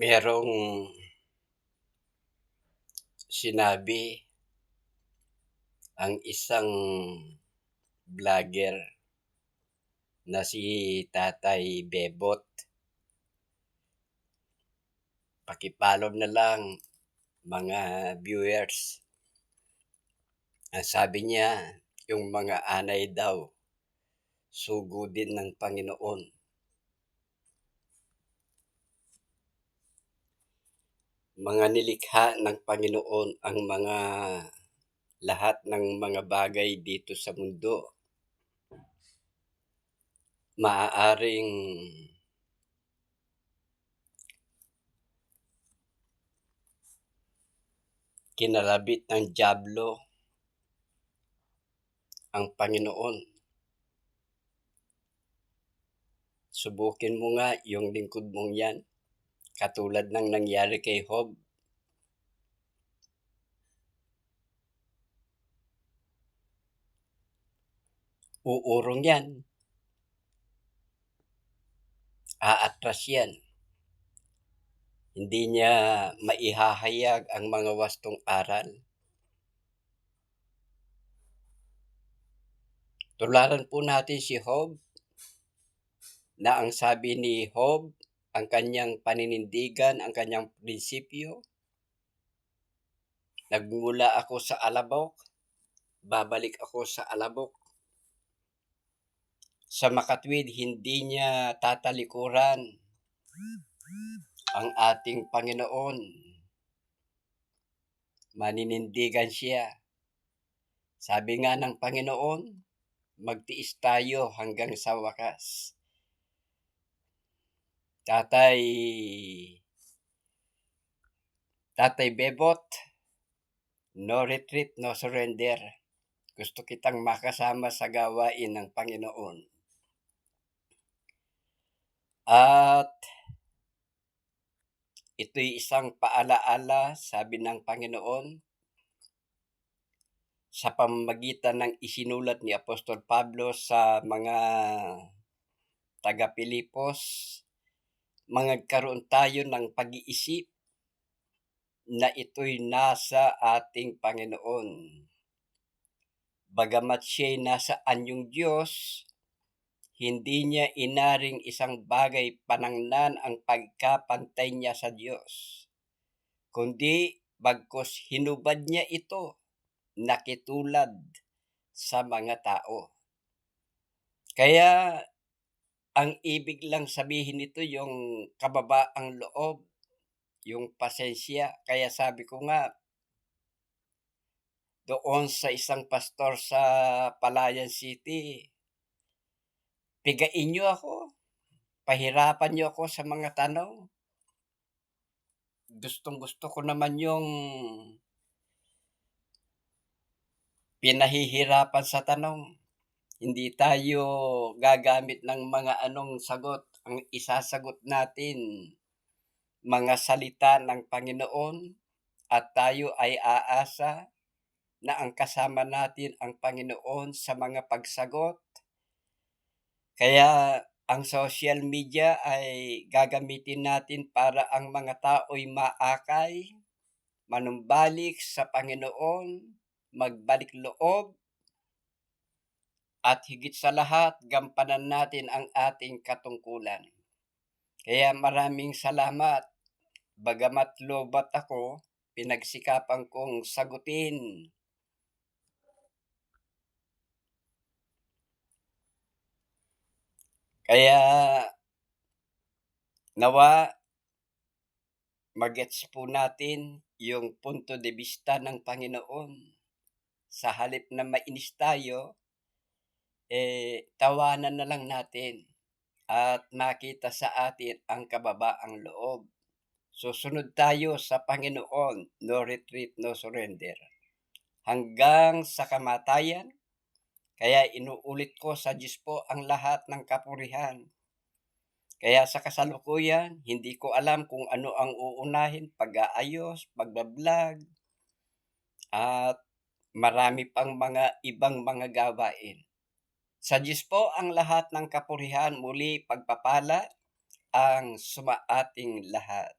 Merong sinabi ang isang vlogger na si Tatay Bebot. Paki-follow na lang mga viewers. Ang sabi niya, yung mga anay daw, sugo din ng Panginoon. Mga nilikha ng Panginoon ang mga lahat ng mga bagay dito sa mundo. Maaaring kinalabit ng dyablo ang Panginoon. Subukin mo nga yung lingkod mong yan, katulad ng nangyari kay Job. Uurong yan. Aatras yan. Hindi niya maihahayag ang mga wastong aral. Tularan po natin si Job, na ang sabi ni Job, ang kanyang paninindigan, ang kanyang prinsipyo, nagmula ako sa alabok, babalik ako sa alabok. Sa makatwid, hindi niya tatalikuran ang ating Panginoon. Maninindigan siya. Sabi nga ng Panginoon, magtiis tayo hanggang sa wakas. Tatay Bebot, no retreat, no surrender. Gusto kitang makasama sa gawain ng Panginoon. At ito'y isang paalaala, sabi ng Panginoon, sa pamamagitan ng isinulat ni Apostol Pablo sa mga taga-Pilipos, magkaroon tayo ng pag-iisip na ito'y nasa ating Panginoon. Bagamat siya'y nasa anyong Diyos, hindi niya inaring isang bagay panangnan ang pagkapantay niya sa Diyos, kundi bagkus hinubad niya ito nakitulad sa mga tao. Kaya ang ibig lang sabihin nito yung kababaang loob, yung pasensya. Kaya sabi ko nga, doon sa isang pastor sa Palayan City, pigain niyo ako, pahirapan niyo ako sa mga tanong. Gustong-gusto ko naman yung pinahihirapan sa tanong. Hindi tayo gagamit ng mga anong sagot. Ang isasagot natin, mga salita ng Panginoon, at tayo ay aasa na ang kasama natin ang Panginoon sa mga pagsagot. Kaya ang social media ay gagamitin natin para ang mga tao'y maakay, manumbalik sa Panginoon, magbalik loob, at higit sa lahat, gampanan natin ang ating katungkulan. Kaya maraming salamat. Bagamat lobat ako, pinagsikapan kong sagutin. Kaya nawa magets po natin yung punto de vista ng Panginoon. Sa halip na mainis tayo, tawanan na lang natin at makita sa atin ang kababaang loob. Susunod tayo sa Panginoon, no retreat, no surrender. Hanggang sa kamatayan, kaya inuulit ko sa Diyos po ang lahat ng kapurihan. Kaya sa kasalukuyan, hindi ko alam kung ano ang uunahin, pag-aayos, pagbablog, at marami pang mga ibang mga gawain. Sa Diyos po ang lahat ng kapurihan, muli pagpapala ang sumaating lahat.